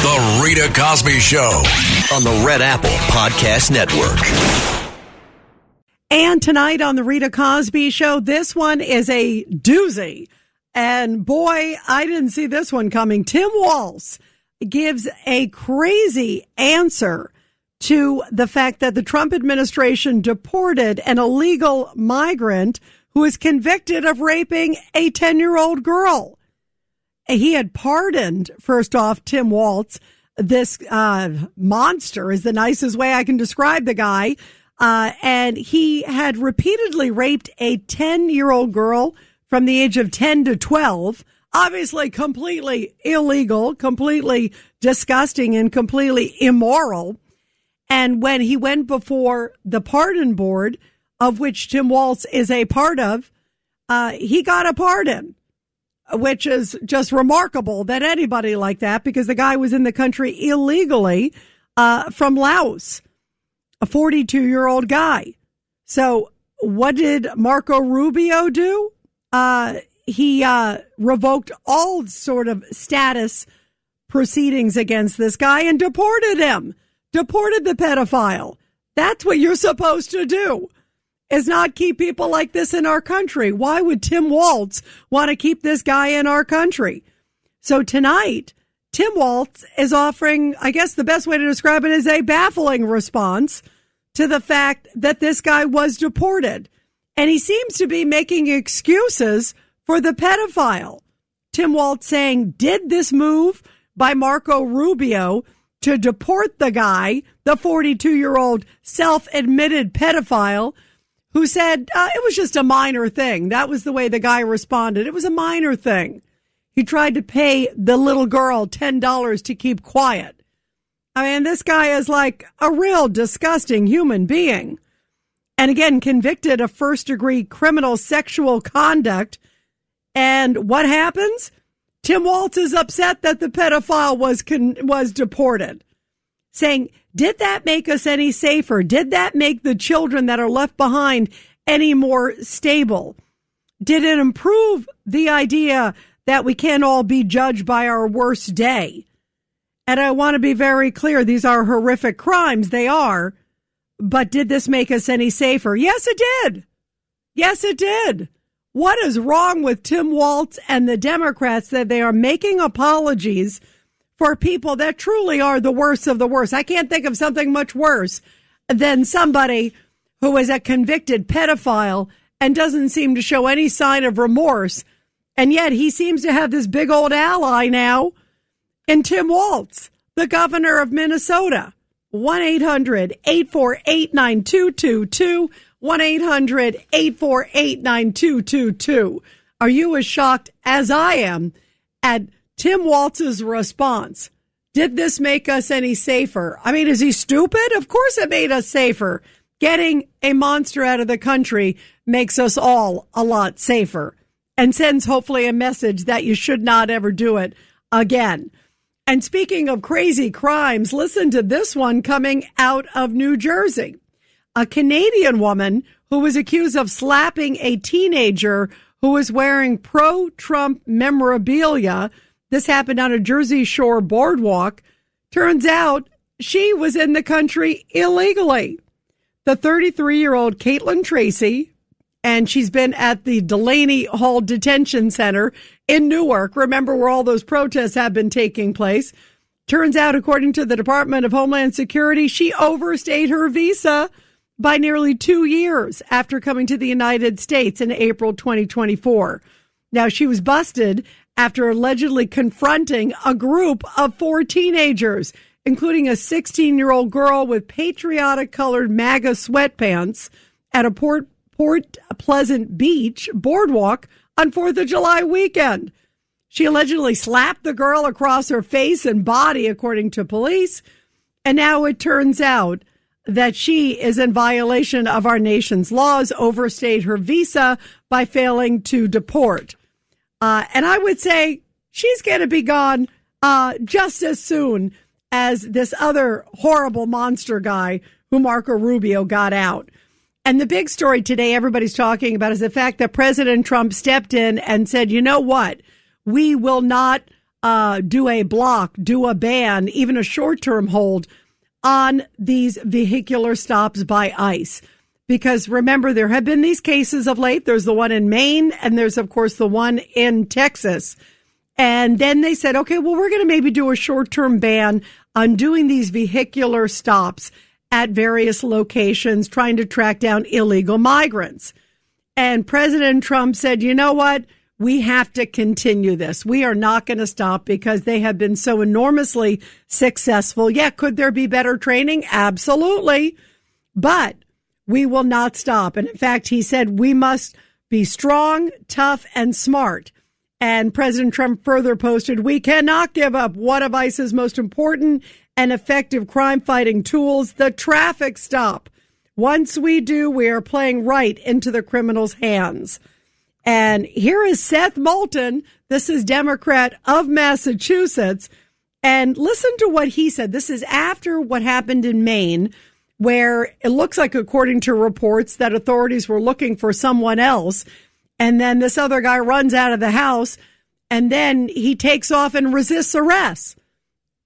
The Rita Cosby Show on the Red Apple Podcast Network. And tonight on the Rita Cosby Show, this one is a doozy. And boy, I didn't see this one coming. Tim Walz gives a crazy answer to the fact that the Trump administration deported an illegal migrant who was convicted of raping a 10-year-old girl. He had pardoned, first off, Tim Walz. This monster is the nicest way I can describe the guy. And he had repeatedly raped a 10-year-old girl from the age of 10 to 12. Obviously completely illegal, completely disgusting, and completely immoral. And when he went before the pardon board, of which Tim Walz is a part of, he got a pardon, which is just remarkable that anybody like that, because the guy was in the country illegally from Laos, a 42-year-old guy. So what did Marco Rubio do? He revoked all sort of status proceedings against this guy and deported him. Deported the pedophile. That's what you're supposed to do, is not keep people like this in our country. Why would Tim Walz want to keep this guy in our country? So tonight, Tim Walz is offering, I guess the best way to describe it is a baffling response to the fact that this guy was deported. And he seems to be making excuses for the pedophile. Tim Walz saying, did this move by Marco Rubio to deport the guy, the 42-year-old self-admitted pedophile, who said it was just a minor thing. That was the way the guy responded. It was a minor thing. He tried to pay the little girl $10 to keep quiet. I mean, this guy is like a real disgusting human being. And again, convicted of first-degree criminal sexual conduct. And what happens? Tim Walz is upset that the pedophile was deported, saying, did that make us any safer? Did that make the children that are left behind any more stable? Did it improve the idea that we can't all be judged by our worst day? And I want to be very clear. These are horrific crimes. They are. But did this make us any safer? Yes, it did. Yes, it did. What is wrong with Tim Walz and the Democrats that they are making apologies for people that truly are the worst of the worst? I can't think of something much worse than somebody who is a convicted pedophile and doesn't seem to show any sign of remorse. And yet he seems to have this big old ally now in Tim Walz, the governor of Minnesota. 1-800-848-9222. 1-800-848-9222. Are you as shocked as I am at Tim Walz's response? Did this make us any safer? I mean, is he stupid? Of course it made us safer. Getting a monster out of the country makes us all a lot safer and sends hopefully a message that you should not ever do it again. And speaking of crazy crimes, listen to this one coming out of New Jersey. A Canadian woman who was accused of slapping a teenager who was wearing pro-Trump memorabilia. This happened on a Jersey Shore boardwalk. Turns out she was in the country illegally. The 33-year-old Caitlin Tracy, and she's been at the Delaney Hall Detention Center in Newark. Remember where all those protests have been taking place. Turns out, according to the Department of Homeland Security, she overstayed her visa by nearly 2 years after coming to the United States in April 2024. Now, she was busted after allegedly confronting a group of 4 teenagers, including a 16-year-old girl with patriotic-colored MAGA sweatpants at a Port Pleasant Beach boardwalk on 4th of July weekend. She allegedly slapped the girl across her face and body, according to police. And now it turns out that she is in violation of our nation's laws, overstayed her visa by failing to deport. And I would say she's going to be gone just as soon as this other horrible monster guy who Marco Rubio got out. And the big story today everybody's talking about is the fact that President Trump stepped in and said, you know what? We will not do a block, do a ban, even a short-term hold on these vehicular stops by ICE. Because remember, there have been these cases of late. There's the one in Maine, and there's, of course, the one in Texas. And then they said, okay, well, we're going to maybe do a short-term ban on doing these vehicular stops at various locations, trying to track down illegal migrants. And President Trump said, you know what? We have to continue this. We are not going to stop because they have been so enormously successful. Yeah, could there be better training? Absolutely. But we will not stop. And in fact, he said we must be strong, tough, and smart. And President Trump further posted, we cannot give up one of ICE's most important and effective crime-fighting tools, the traffic stop. Once we do, we are playing right into the criminals' hands. And here is Seth Moulton. This is Democrat of Massachusetts. And listen to what he said. This is after what happened in Maine, where it looks like, according to reports, that authorities were looking for someone else. And then this other guy runs out of the house, and then he takes off and resists arrest.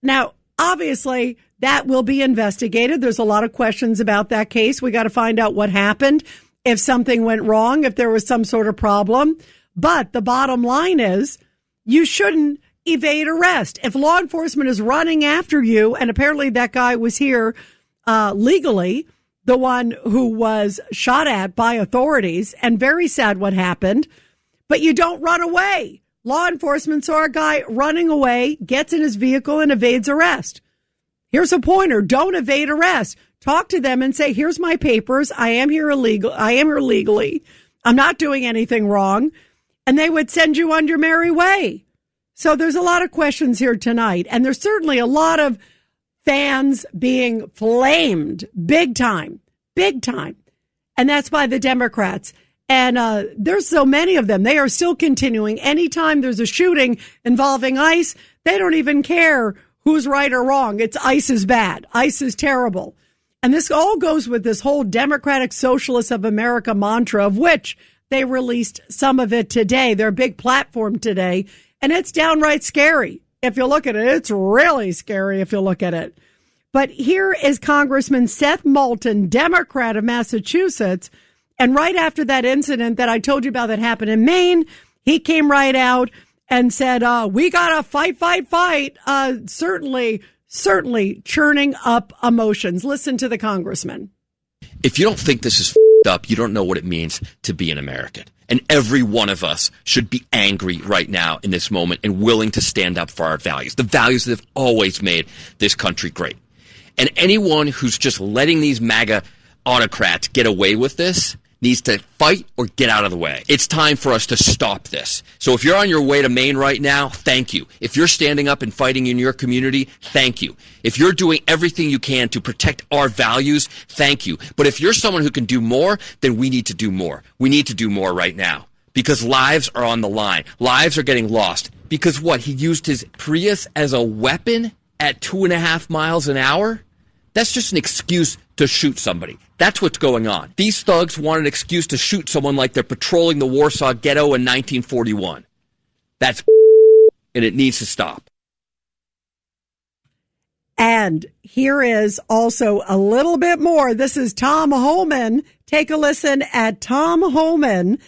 Now, obviously, that will be investigated. There's a lot of questions about that case. We got to find out what happened, if something went wrong, if there was some sort of problem. But the bottom line is you shouldn't evade arrest. If law enforcement is running after you, and apparently that guy was here legally, the one who was shot at by authorities, and very sad what happened, but you don't run away. Law enforcement saw a guy running away, gets in his vehicle and evades arrest. Here's a pointer. Don't evade arrest. Talk to them and say, here's my papers. I am here legally. I'm not doing anything wrong. And they would send you on your merry way. So there's a lot of questions here tonight. And there's certainly a lot of fans being flamed big time. And that's by the Democrats. And there's so many of them. They are still continuing. Anytime there's a shooting involving ICE, they don't even care who's right or wrong. It's ICE is bad. ICE is terrible. And this all goes with this whole Democratic Socialists of America mantra, of which they released some of it today, their big platform today. And it's downright scary. If you look at it, it's really scary if you look at it. But here is Congressman Seth Moulton, Democrat of Massachusetts. And right after that incident that I told you about that happened in Maine, he came right out and said, we got to fight. Certainly churning up emotions. Listen to the congressman. If you don't think this is up, you don't know what it means to be an American. And every one of us should be angry right now in this moment and willing to stand up for our values, the values that have always made this country great. And anyone who's just letting these MAGA autocrats get away with this needs to fight or get out of the way. It's time for us to stop this. So if you're on your way to Maine right now, thank you. If you're standing up and fighting in your community, thank you. If you're doing everything you can to protect our values, thank you. But if you're someone who can do more, then we need to do more. We need to do more right now because lives are on the line. Lives are getting lost. Because what? He used his Prius as a weapon at 2.5 miles an hour? That's just an excuse to shoot somebody. That's what's going on. These thugs want an excuse to shoot someone like they're patrolling the Warsaw Ghetto in 1941. That's and it needs to stop. And here is also a little bit more. This is Tom Homan. Take a listen at Tom Homan.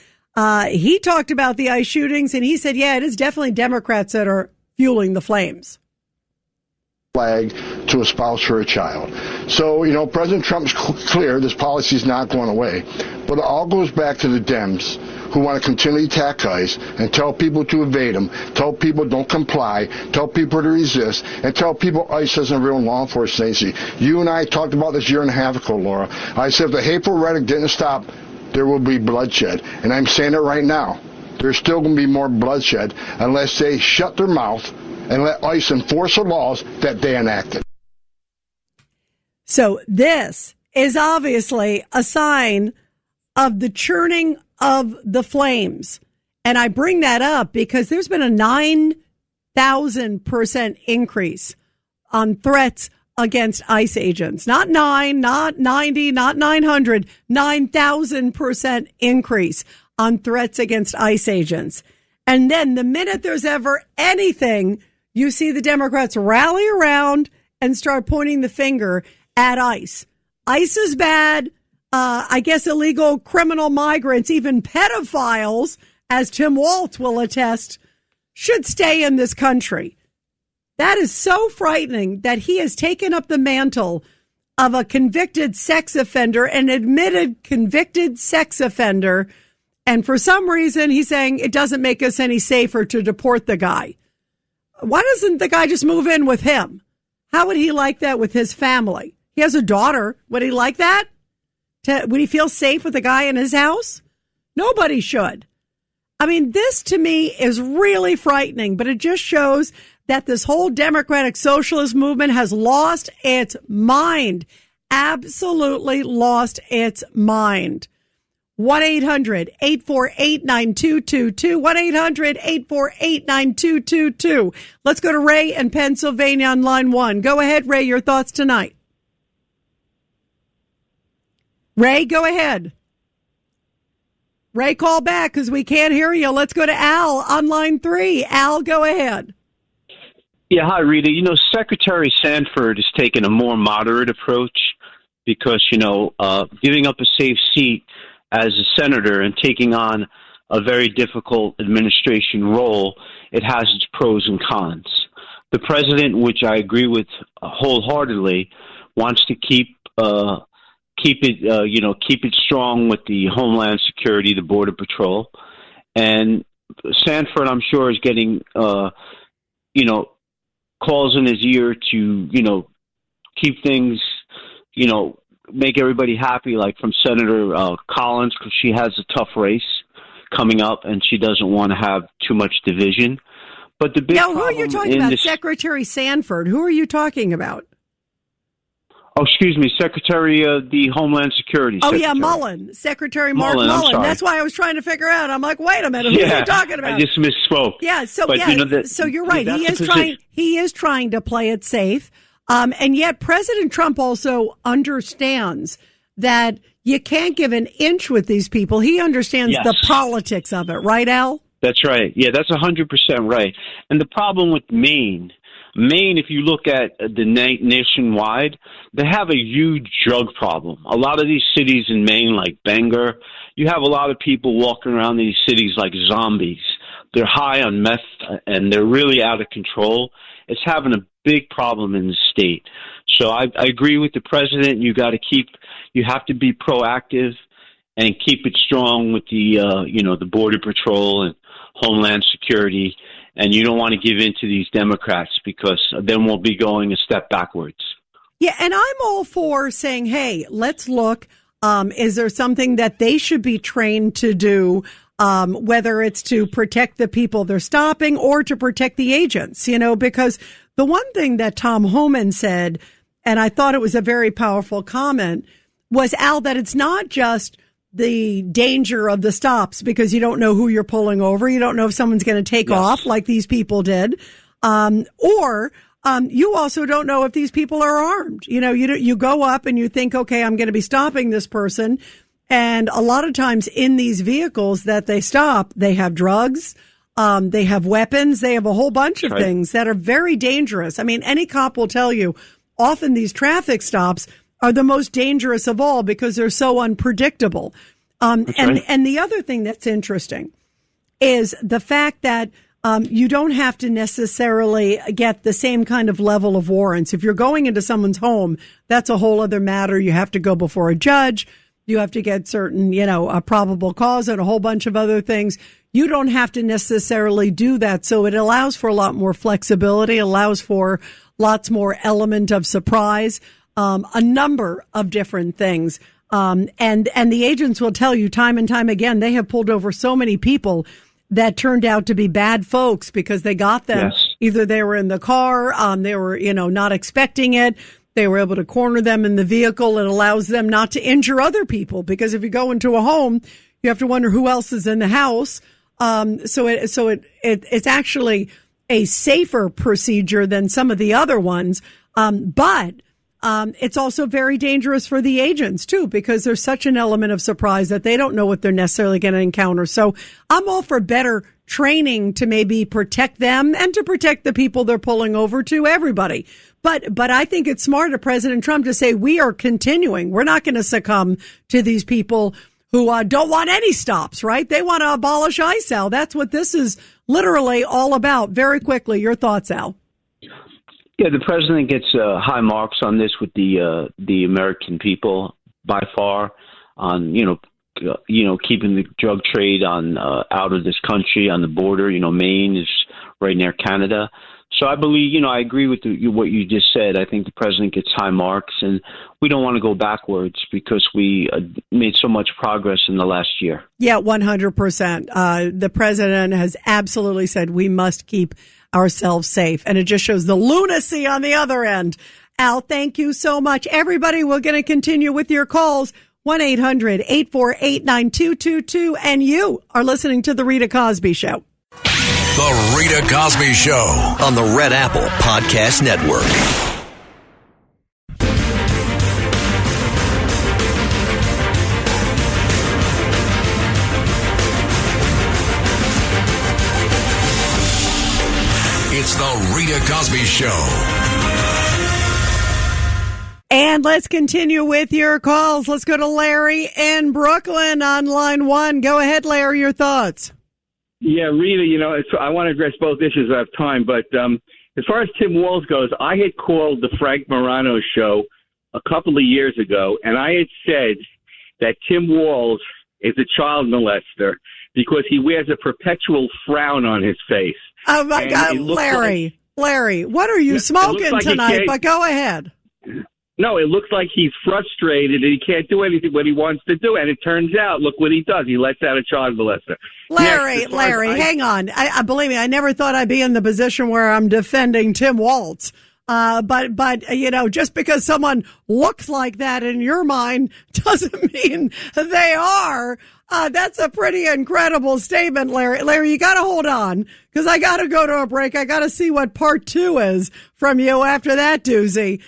He talked about the ICE shootings, and he said, yeah, it is definitely Democrats that are fueling the flames. Flag to a spouse or a child. So, President Trump's clear this policy is not going away. But it all goes back to the Dems who want to continually attack ICE and tell people to evade them, tell people don't comply, tell people to resist, and tell people ICE isn't a real law enforcement agency. You and I talked about this 1.5 years ago, Laura. I said if the hateful rhetoric didn't stop, there will be bloodshed. And I'm saying it right now. There's still going to be more bloodshed unless they shut their mouth and let ICE enforce the laws that they enacted. So this is obviously a sign of the churning of the flames. And I bring that up because there's been a 9,000% increase on threats against ICE agents. Not 9, not 90, not 900, 9,000% increase on threats against ICE agents. And then the minute there's ever anything you see the Democrats rally around and start pointing the finger at ICE. ICE is bad. I guess illegal criminal migrants, even pedophiles, as Tim Walz will attest, should stay in this country. That is so frightening that he has taken up the mantle of a convicted sex offender, an admitted convicted sex offender. And for some reason, he's saying it doesn't make us any safer to deport the guy. Why doesn't the guy just move in with him? How would he like that with his family? He has a daughter. Would he like that? Would he feel safe with a guy in his house? Nobody should. I mean, this to me is really frightening, but it just shows that this whole democratic socialist movement has lost its mind. Absolutely lost its mind. 1-800-848-9222. 1-800-848-9222. Let's go to Ray in Pennsylvania on line 1. Go ahead, Ray, your thoughts tonight. Ray, go ahead. Ray, call back because we can't hear you. Let's go to Al on line 3. Al, go ahead. Yeah, hi, Rita. Secretary Sanford is taking a more moderate approach because, giving up a safe seat as a senator and taking on a very difficult administration role, it has its pros and cons. The president, which I agree with wholeheartedly, wants to keep it strong with the Homeland Security, the Border Patrol, and Sanford, I'm sure, is getting calls in his ear to keep things make everybody happy, like from Senator Collins, because she has a tough race coming up and she doesn't want to have too much division. But the big who are you talking about? Secretary Sanford. Who are you talking about? Oh, excuse me, Secretary of the Homeland Security. Oh, yeah, Mullen. Secretary Mark Mullen. That's why I was trying to figure out. I'm like, wait a minute, who's he talking about? I just misspoke. Yeah, so you're right. He is trying to play it safe. And yet President Trump also understands that you can't give an inch with these people. He understands the politics of it. Right, Al? That's right. Yeah, that's 100% right. And the problem with Maine, if you look at the nationwide, they have a huge drug problem. A lot of these cities in Maine, like Bangor, you have a lot of people walking around these cities like zombies. They're high on meth, and they're really out of control. It's having a big problem in the state. So I agree with the president. You have to be proactive and keep it strong with the Border Patrol and Homeland Security. And you don't want to give in to these Democrats because then we'll be going a step backwards. Yeah, and I'm all for saying, hey, let's look. Is there something that they should be trained to do, whether it's to protect the people they're stopping or to protect the agents, because the one thing that Tom Homan said, and I thought it was a very powerful comment, was, Al, that it's not just the danger of the stops because you don't know who you're pulling over. You don't know if someone's going to take off like these people did. Or you also don't know if these people are armed. You go up and you think, okay, I'm going to be stopping this person. And a lot of times in these vehicles that they stop, they have drugs. They have weapons. They have a whole bunch of things that are very dangerous. I mean, any cop will tell you often these traffic stops are the most dangerous of all because they're so unpredictable. And the other thing that's interesting is the fact that you don't have to necessarily get the same kind of level of warrants. If you're going into someone's home, that's a whole other matter. You have to go before a judge. You have to get certain, a probable cause and a whole bunch of other things. You don't have to necessarily do that. So it allows for a lot more flexibility, allows for lots more element of surprise, a number of different things. And the agents will tell you time and time again, they have pulled over so many people that turned out to be bad folks because they got them. Yes. Either they were in the car, they were, not expecting it. They were able to corner them in the vehicle. It allows them not to injure other people because if you go into a home, you have to wonder who else is in the house. So it's actually a safer procedure than some of the other ones. But it's also very dangerous for the agents too, because there's such an element of surprise that they don't know what they're necessarily going to encounter. So I'm all for better training to maybe protect them and to protect the people they're pulling over to, everybody. But I think it's smart of President Trump to say we are continuing. We're not going to succumb to these people who don't want any stops, right? They want to abolish ICE, Al. That's what this is literally all about. Very quickly, your thoughts, Al. Yeah, the president gets high marks on this with the American people by far on, keeping the drug trade on out of this country on the border. Maine is right near Canada. So I believe, I agree with what you just said. I think the president gets high marks, and we don't want to go backwards because we made so much progress in the last year. Yeah, 100%. The president has absolutely said we must keep ourselves safe, and it just shows the lunacy on the other end. Al, thank you so much. Everybody, we're going to continue with your calls. 1-800-848-9222. And you are listening to The Rita Cosby Show. The Rita Cosby Show on the Red Apple Podcast Network. It's the Rita Cosby Show. And let's continue with your calls. Let's go to Larry in Brooklyn on line 1. Go ahead, Larry, your thoughts. Yeah, Rita, I want to address both issues. I have time. But as far as Tim Walz goes, I had called the Frank Morano show a couple of years ago, and I had said that Tim Walz is a child molester because he wears a perpetual frown on his face. Oh, my God, Larry. Larry, what are you smoking tonight? But go ahead. No, it looks like he's frustrated and he can't do anything what he wants to do. And it turns out, look what he does. He lets out a child molester. Larry, hang on. I believe me, I never thought I'd be in the position where I'm defending Tim Walz. But just because someone looks like that in your mind doesn't mean they are. That's a pretty incredible statement, Larry. Larry, you got to hold on because I got to go to a break. I got to see what part 2 is from you after that doozy.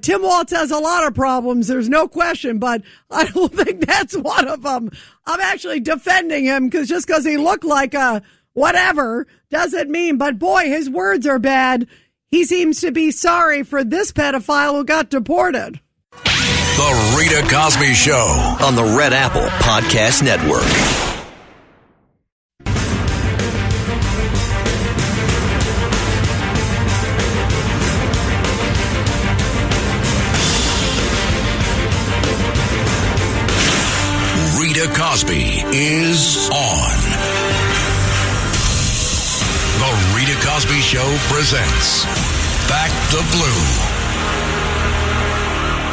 Tim Walz has a lot of problems. There's no question, but I don't think that's one of them. I'm actually defending him just because he looked like a whatever doesn't mean, but boy, his words are bad. He seems to be sorry for this pedophile who got deported. The Rita Cosby Show on the Red Apple Podcast Network. Rita Cosby is on. The Rita Cosby Show presents Back the Blue.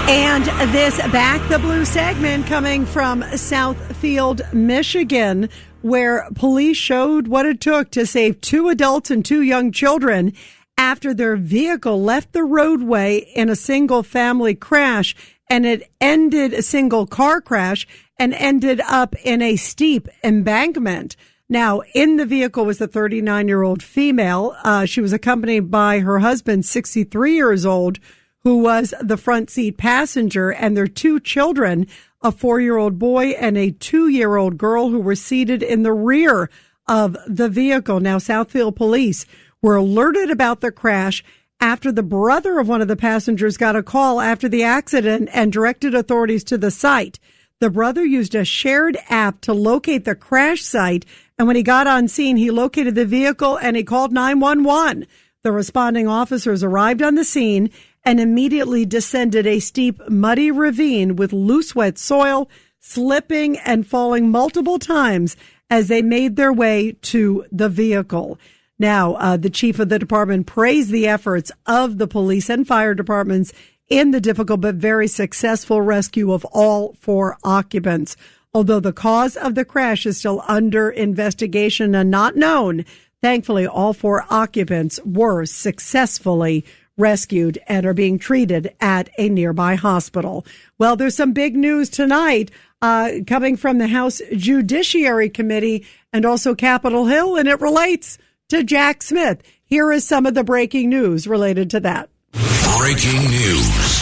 And this Back the Blue segment coming from Southfield, Michigan, where police showed what it took to save 2 adults and 2 young children after their vehicle left the roadway in a single family crash, and it ended a single car crash and ended up in a steep embankment. Now, in the vehicle was a 39-year-old female. She was accompanied by her husband, 63 years old, who was the front seat passenger, and their 2 children, a 4-year-old boy and a 2-year-old girl, who were seated in the rear of the vehicle. Now, Southfield police were alerted about the crash after the brother of one of the passengers got a call after the accident and directed authorities to the site. The brother used a shared app to locate the crash site, and when he got on scene, he located the vehicle and he called 911. The responding officers arrived on the scene and immediately descended a steep, muddy ravine with loose, wet soil, slipping and falling multiple times as they made their way to the vehicle. Now, the chief of the department praised the efforts of the police and fire departments in the difficult but very successful rescue of all 4 occupants. Although the cause of the crash is still under investigation and not known, thankfully, all 4 occupants were successfully rescued and are being treated at a nearby hospital. Well, there's some big news tonight coming from the House Judiciary Committee and also Capitol Hill, and it relates to Jack Smith. Here is some of the breaking news related to that. Breaking news.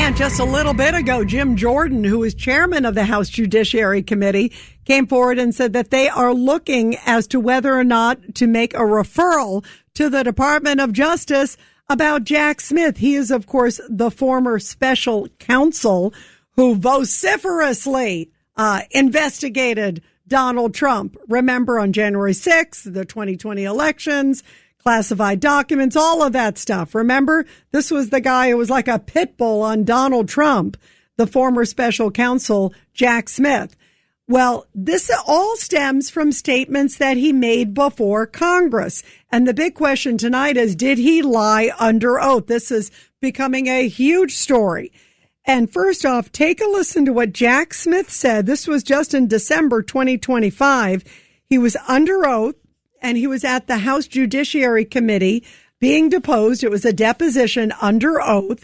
And just a little bit ago, Jim Jordan, who is chairman of the House Judiciary Committee, came forward and said that they are looking as to whether or not to make a referral to the Department of Justice about Jack Smith. He is, of course, the former special counsel who vociferously investigated Donald Trump. Remember, on January 6th, the 2020 elections, classified documents, all of that stuff. Remember, this was the guy who was like a pit bull on Donald Trump, the former special counsel, Jack Smith. Well, this all stems from statements that he made before Congress. And the big question tonight is, did he lie under oath? This is becoming a huge story. And first off, take a listen to what Jack Smith said. This was just in December 2025. He was under oath, and he was at the House Judiciary Committee being deposed. It was a deposition under oath,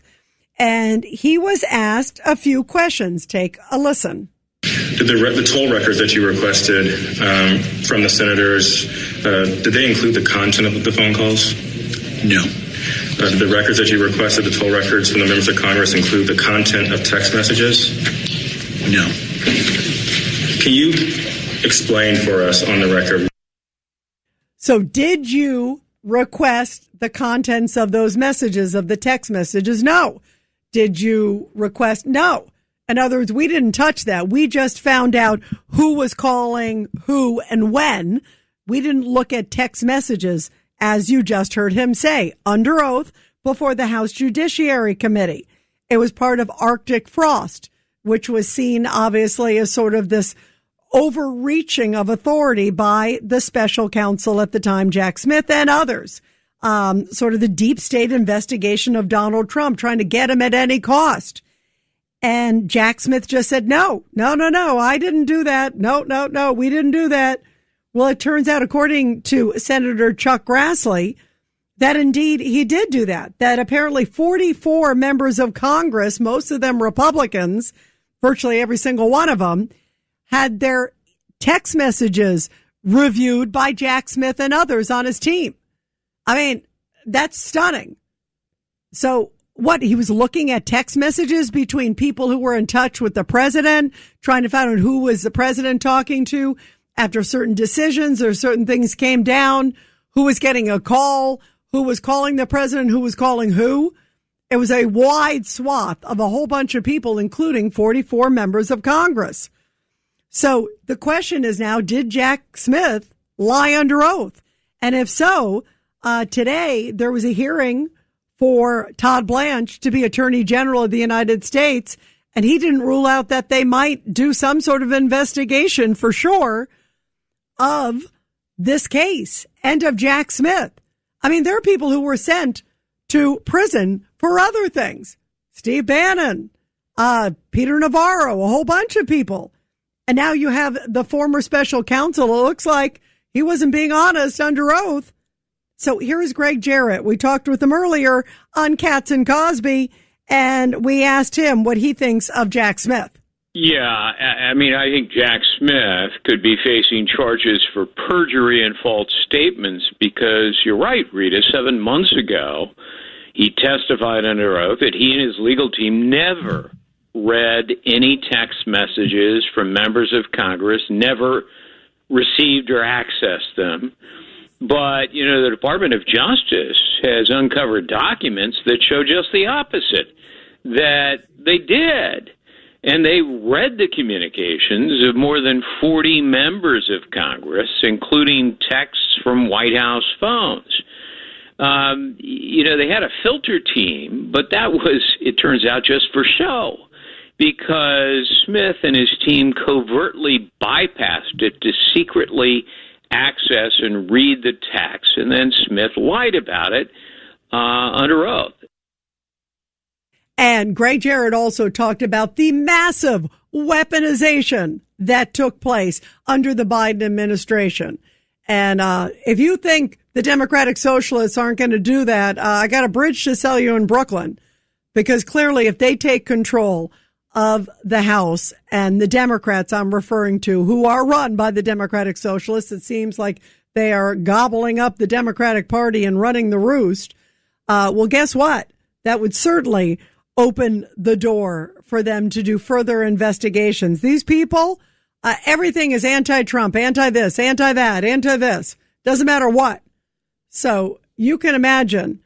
and he was asked a few questions. Take a listen. Did the toll records that you requested from the senators, did they include the content of the phone calls? No. Did the records that you requested, the toll records from the members of Congress, include the content of text messages? No. Can you explain for us on the record? So did you request the contents of those messages, of the text messages? No. Did you request? No. In other words, we didn't touch that. We just found out who was calling who and when. We didn't look at text messages, as you just heard him say, under oath before the House Judiciary Committee. It was part of Arctic Frost, which was seen obviously as sort of this overreaching of authority by the special counsel at the time, Jack Smith, and others. Sort of the deep state investigation of Donald Trump, trying to get him at any cost. And Jack Smith just said, no, I didn't do that. No, we didn't do that. Well, it turns out, according to Senator Chuck Grassley, that indeed he did do that, that apparently 44 members of Congress, most of them Republicans, virtually every single one of them, had their text messages reviewed by Jack Smith and others on his team. I mean, that's stunning. So what, he was looking at text messages between people who were in touch with the president, trying to find out who was the president talking to after certain decisions or certain things came down, who was getting a call, who was calling the president, who was calling who. It was a wide swath of a whole bunch of people, including 44 members of Congress. So the question is now, did Jack Smith lie under oath? And if so, today there was a hearing for Todd Blanche to be Attorney General of the United States, and he didn't rule out that they might do some sort of investigation for sure of this case and of Jack Smith. I mean, there are people who were sent to prison for other things. Steve Bannon, Peter Navarro, a whole bunch of people. And now you have the former special counsel. It looks like he wasn't being honest under oath. So here's Greg Jarrett. We talked with him earlier on Katz and Cosby, and we asked him what he thinks of Jack Smith. Yeah, I mean, I think Jack Smith could be facing charges for perjury and false statements because you're right, Rita, 7 months ago, he testified under oath that he and his legal team never read any text messages from members of Congress, never received or accessed them. But, you know, the Department of Justice has uncovered documents that show just the opposite, that they did. And they read the communications of more than 40 members of Congress, including texts from White House phones. You know, they had a filter team, but that was, it turns out, just for show, because Smith and his team covertly bypassed it to secretly access and read the text, and then Smith lied about it under oath. And Greg Jarrett also talked about the massive weaponization that took place under the Biden administration. And if you think the Democratic Socialists aren't going to do that, I got a bridge to sell you in Brooklyn, because clearly if they take control of the House, and the Democrats I'm referring to, who are run by the Democratic Socialists, it seems like they are gobbling up the Democratic Party and running the roost. Well, guess what? That would certainly open the door for them to do further investigations. These people, everything is anti-Trump, anti-this, anti-that, anti-this. Doesn't matter what. So you can imagine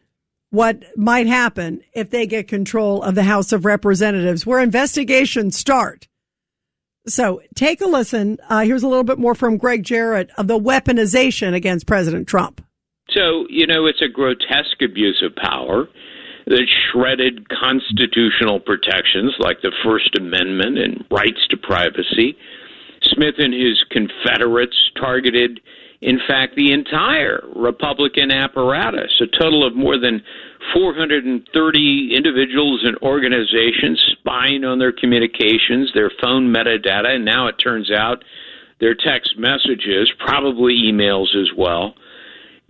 what might happen if they get control of the House of Representatives, where investigations start. So take a listen. Here's a little bit more from Greg Jarrett of the weaponization against President Trump. So, it's a grotesque abuse of power that shredded constitutional protections like the First Amendment and rights to privacy. Smith and his Confederates targeted, in fact, the entire Republican apparatus, a total of more than 430 individuals and organizations spying on their communications, their phone metadata, and now it turns out their text messages, probably emails as well.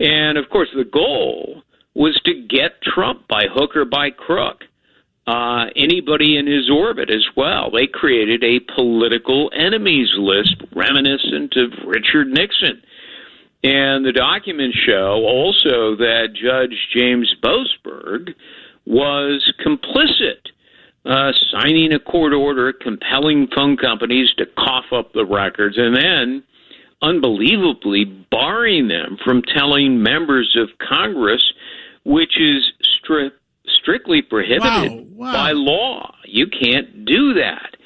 And, of course, the goal was to get Trump by hook or by crook. Anybody in his orbit as well. They created a political enemies list reminiscent of Richard Nixon. And the documents show also that Judge James Boasberg was complicit, signing a court order compelling phone companies to cough up the records and then unbelievably barring them from telling members of Congress, which is strictly prohibited by law. You can't do that.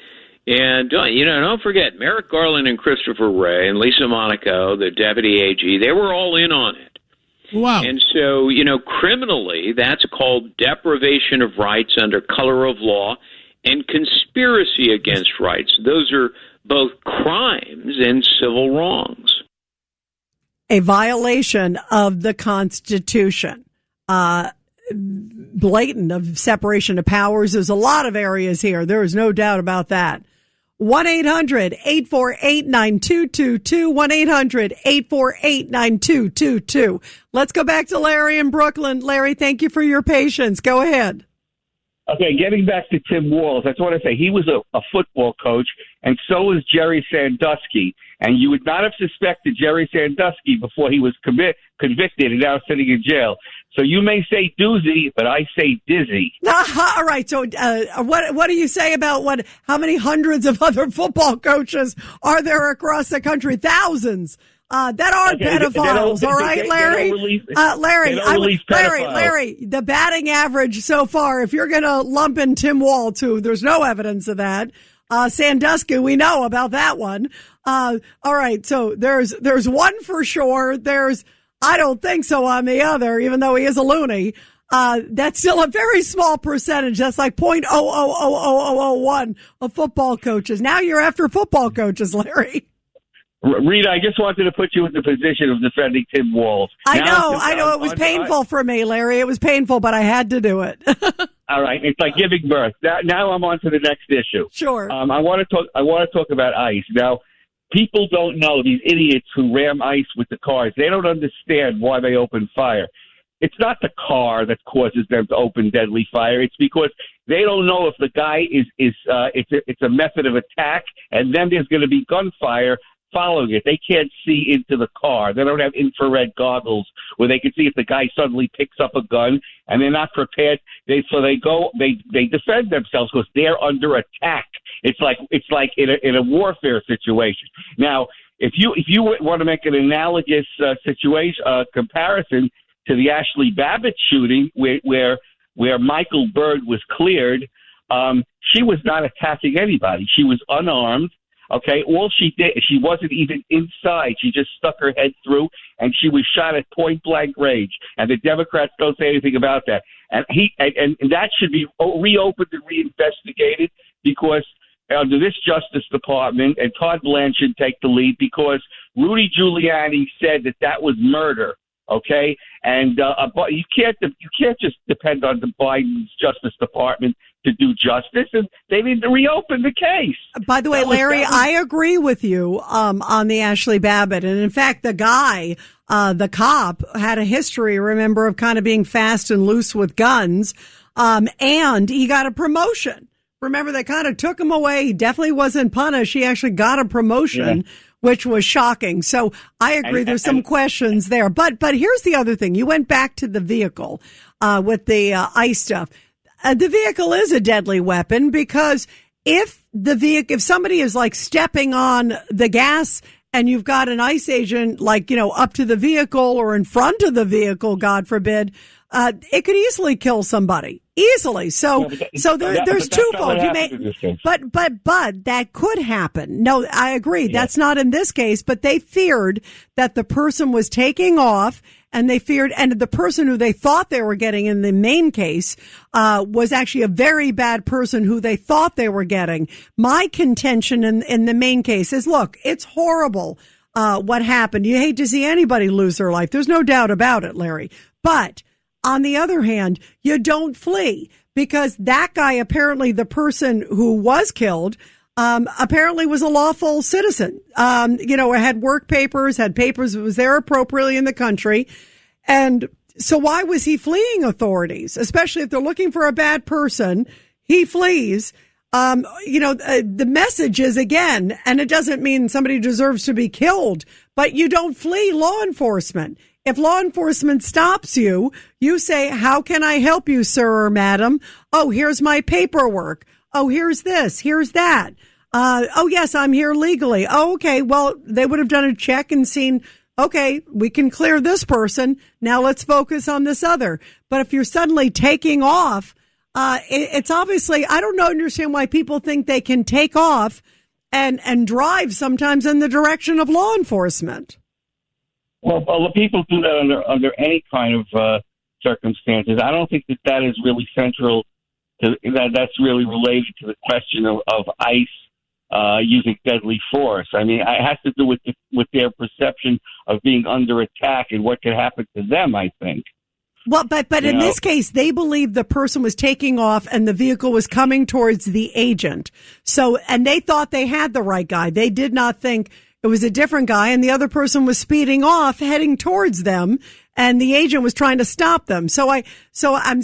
And, don't forget, Merrick Garland and Christopher Wray and Lisa Monaco, the deputy AG, they were all in on it. Wow. And so, criminally, that's called deprivation of rights under color of law and conspiracy against rights. Those are both crimes and civil wrongs. A violation of the Constitution. Blatant of separation of powers. There's a lot of areas here. There is no doubt about that. 1-800-848-9222. 1-800-848-9222. Let's go back to Larry in Brooklyn. Larry, thank you for your patience. Go ahead. Okay, getting back to Tim Walz, I just want to say he was a football coach, and so was Jerry Sandusky. And you would not have suspected Jerry Sandusky before he was convicted and now sitting in jail. So you may say doozy, but I say dizzy. All right. So what do you say about how many hundreds of other football coaches are there across the country? Thousands. That are pedophiles, all right, Larry? Larry, the batting average so far, if you're going to lump in Tim Walz, who there's no evidence of that, Sandusky, we know about that one. All right, so there's one for sure. I don't think so on the other, even though he is a loony. That's still a very small percentage. That's like 0.00001 of football coaches. Now you're after football coaches, Larry. Rita, I just wanted to put you in the position of defending Tim Walz. I know. It was painful for me, Larry. It was painful, but I had to do it. All right. It's like giving birth. Now I'm on to the next issue. Sure. I want to talk about ICE. Now, people don't know, these idiots who ram ICE with the cars, they don't understand why they open fire. It's not the car that causes them to open deadly fire. It's because they don't know if the guy it's a method of attack, and then there's going to be gunfire following it. They can't see into the car. They don't have infrared goggles where they can see if the guy suddenly picks up a gun, and they're not prepared. They defend themselves because they're under attack. It's like in a warfare situation. Now, if you want to make an analogous comparison to the Ashley Babbitt shooting, where Michael Byrd was cleared, she was not attacking anybody. She was unarmed. Okay, all she did, she wasn't even inside. She just stuck her head through, and she was shot at point blank range. And the Democrats don't say anything about that. And that should be reopened and reinvestigated, because under this Justice Department, and Todd Blanche should take the lead, because Rudy Giuliani said that was murder. Okay, and but you can't just depend on the Biden's Justice Department to do justice, and they need to reopen the case. By the way, Larry, I agree with you on the Ashley Babbitt, and in fact, the guy, the cop, had a history, remember, of kind of being fast and loose with guns, and he got a promotion. Remember, they kind of took him away. He definitely wasn't punished. He actually got a promotion. Yeah. Which was shocking. So I agree. There's some questions there. But here's the other thing. You went back to the vehicle with the ICE stuff. the vehicle is a deadly weapon, because if somebody is like stepping on the gas and you've got an ICE agent, like, up to the vehicle or in front of the vehicle, God forbid, it could easily kill somebody. Easily. So there's twofold. But that could happen. No, I agree. Yeah. That's not in this case, but they feared that the person was taking off, and they feared, and the person who they thought they were getting in the main case, was actually a very bad person who they thought they were getting. My contention in the main case is, look, it's horrible, what happened. You hate to see anybody lose their life. There's no doubt about it, Larry. But on the other hand, you don't flee, because that guy, apparently the person who was killed, apparently was a lawful citizen, had work papers, was there appropriately in the country. And so why was he fleeing authorities? Especially if they're looking for a bad person, he flees. The message is, again, and it doesn't mean somebody deserves to be killed, but you don't flee law enforcement. If law enforcement stops you, you say, how can I help you, sir or madam? Oh, here's my paperwork. Oh, here's this. Here's that. Oh, yes, I'm here legally. Oh, okay. Well, they would have done a check and seen, okay, we can clear this person. Now let's focus on this other. But if you're suddenly taking off, it's obviously, I don't understand why people think they can take off and drive sometimes in the direction of law enforcement. Well, people do that under any kind of circumstances. I don't think that is really central to that. That's really related to the question of ICE using deadly force. I mean, it has to do with their perception of being under attack and what could happen to them, I think. Well, but in this case, they believed the person was taking off and the vehicle was coming towards the agent. So, and they thought they had the right guy. They did not think it was a different guy, and the other person was speeding off, heading towards them, and the agent was trying to stop them. What I'm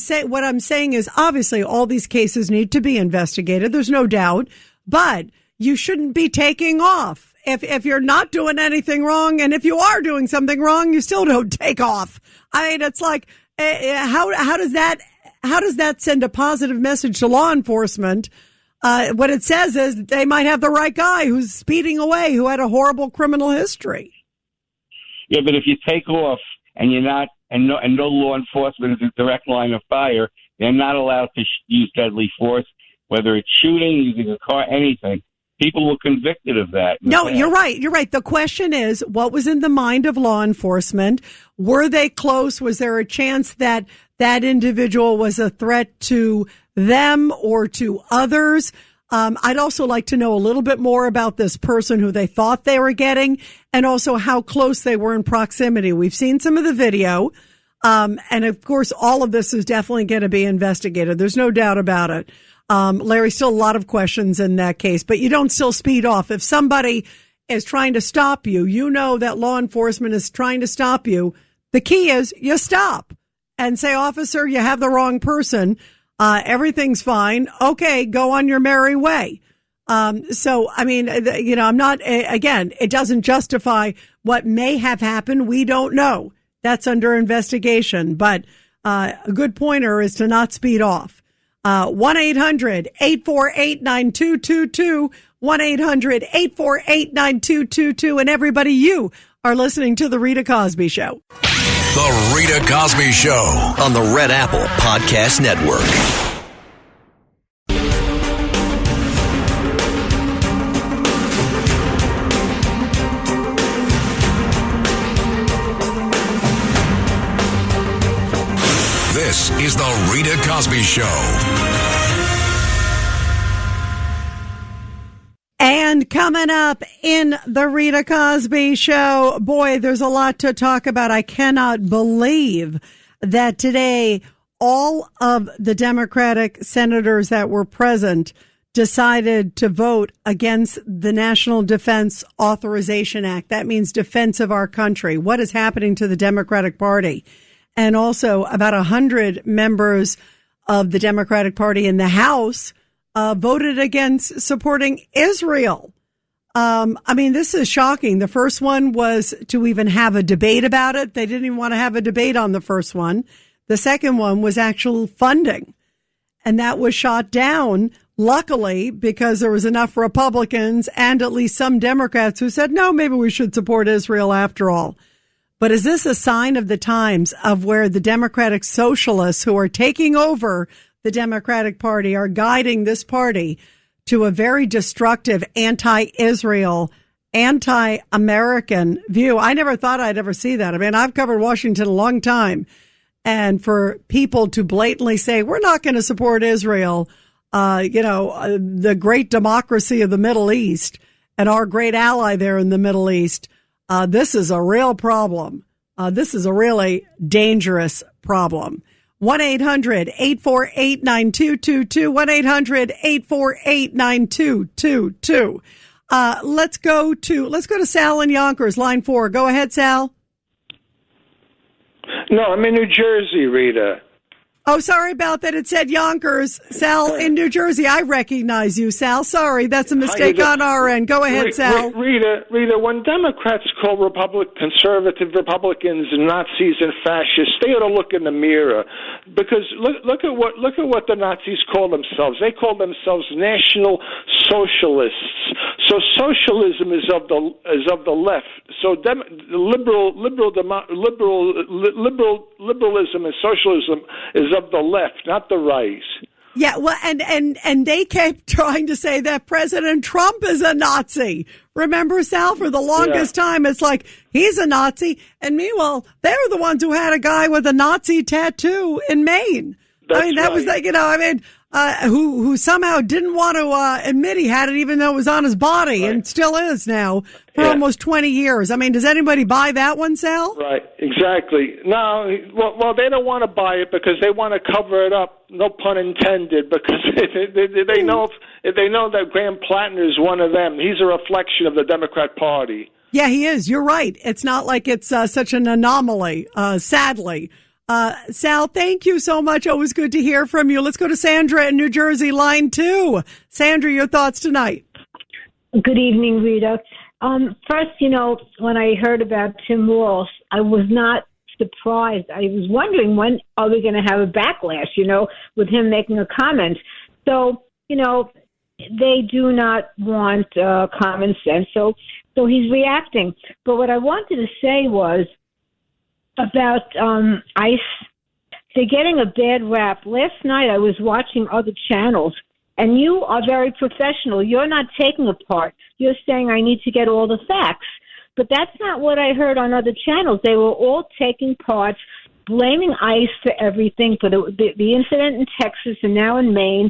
saying is, obviously all these cases need to be investigated. There's no doubt, but you shouldn't be taking off. If you're not doing anything wrong, and if you are doing something wrong, you still don't take off. I mean, it's like, how does that send a positive message to law enforcement? What it says is they might have the right guy who's speeding away, who had a horrible criminal history. Yeah, but if you take off and you're not, and no law enforcement is a direct line of fire, they're not allowed to use deadly force, whether it's shooting, using a car, anything. People were convicted of that. No, you're right. You're right. The question is, what was in the mind of law enforcement? Were they close? Was there a chance that that individual was a threat to them or to others? I'd also like to know a little bit more about this person who they thought they were getting, and also how close they were in proximity. We've seen some of the video. And of course, all of this is definitely going to be investigated. There's no doubt about it. Larry, still a lot of questions in that case, but you don't still speed off. If somebody is trying to stop you, you know that law enforcement is trying to stop you. The key is you stop and say, officer, you have the wrong person. Everything's fine. Okay, go on your merry way. So, I mean, I'm not, again, it doesn't justify what may have happened. We don't know. That's under investigation. But a good pointer is to not speed off. 1-800-848-9222, 1-800-848-9222. And everybody, you are listening to The Rita Cosby Show. The Rita Cosby Show on the Red Apple Podcast Network. This is the Rita Cosby Show. And coming up in the Rita Cosby Show, boy, there's a lot to talk about. I cannot believe that today all of the Democratic senators that were present decided to vote against the National Defense Authorization Act. That means defense of our country. What is happening to the Democratic Party? And also about 100 members of the Democratic Party in the House voted against supporting Israel. I mean, this is shocking. The first one was to even have a debate about it. They didn't even want to have a debate on the first one. The second one was actual funding. and that was shot down, luckily, because there was enough Republicans and at least some Democrats who said, no, maybe we should support Israel after all. But is this a sign of the times of where the Democratic socialists who are taking over the Democratic Party are guiding this party to a very destructive anti-Israel, anti-American view? I never thought I'd ever see that. I mean, I've covered Washington a long time. And for people to blatantly say, we're not going to support Israel, the great democracy of the Middle East and our great ally there in the Middle East, this is a real problem. This is a really dangerous problem. 1-800-848-9222, 1-800-848-9222. Let's go to Sal in Yonkers, line 4. Go ahead, Sal. No, I'm in New Jersey, Rita. Oh, sorry about that. It said Yonkers. Sal in New Jersey. I recognize you, Sal. Sorry, that's a mistake on our end. Go ahead, Sal. Rita, when Democrats call conservative Republicans Nazis and fascists, they ought to look in the mirror, because look at what the Nazis call themselves. They call themselves National Socialists. So socialism is of the left. So liberalism and socialism is of the left, not the right. Yeah, well, and they kept trying to say that President Trump is a Nazi. Remember, Sal, for the longest time, it's like he's a Nazi. And meanwhile, they were the ones who had a guy with a Nazi tattoo in Maine. That was like, who somehow didn't want to admit he had it, even though it was on his body, and still is now for almost 20 years. I mean, does anybody buy that one, Sal? Right, exactly. No, well, they don't want to buy it because they want to cover it up. No pun intended, because they know that Graham Plattner is one of them. He's a reflection of the Democrat Party. Yeah, he is. You're right. It's not like it's such an anomaly, sadly. Sal, thank you so much. Always good to hear from you. Let's go to Sandra in New Jersey, line 2. Sandra, your thoughts tonight. Good evening, Rita. First, when I heard about Tim Walz, I was not surprised. I was wondering, when are we going to have a backlash, with him making a comment? So, they do not want common sense. So he's reacting. But what I wanted to say was, about ICE, they're getting a bad rap. Last night I was watching other channels, and you are very professional. You're not taking a part. You're saying I need to get all the facts. But that's not what I heard on other channels. They were all taking parts, blaming ICE for everything, for the incident in Texas and now in Maine.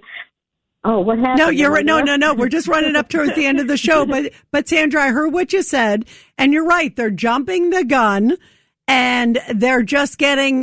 Oh, what happened? No, you're right. No. We're just running up towards the end of the show. But Sandra, I heard what you said, and you're right. They're jumping the gun. And they're just getting,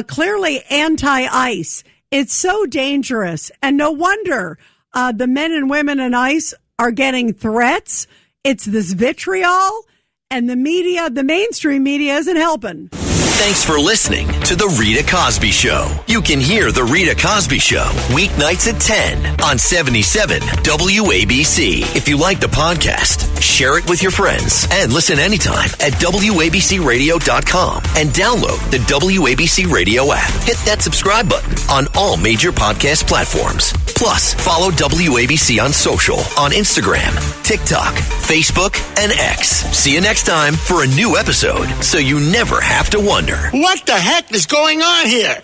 clearly anti-ICE. It's so dangerous. And no wonder the men and women in ICE are getting threats. It's this vitriol. And the media, the mainstream media, isn't helping. Thanks for listening to The Rita Cosby Show. You can hear The Rita Cosby Show weeknights at 10 on 77 WABC. If you like the podcast, share it with your friends and listen anytime at WABCRadio.com and download the WABC Radio app. Hit that subscribe button on all major podcast platforms. Plus, follow WABC on social on Instagram, TikTok, Facebook, and X. See you next time for a new episode so you never have to wonder. What the heck is going on here?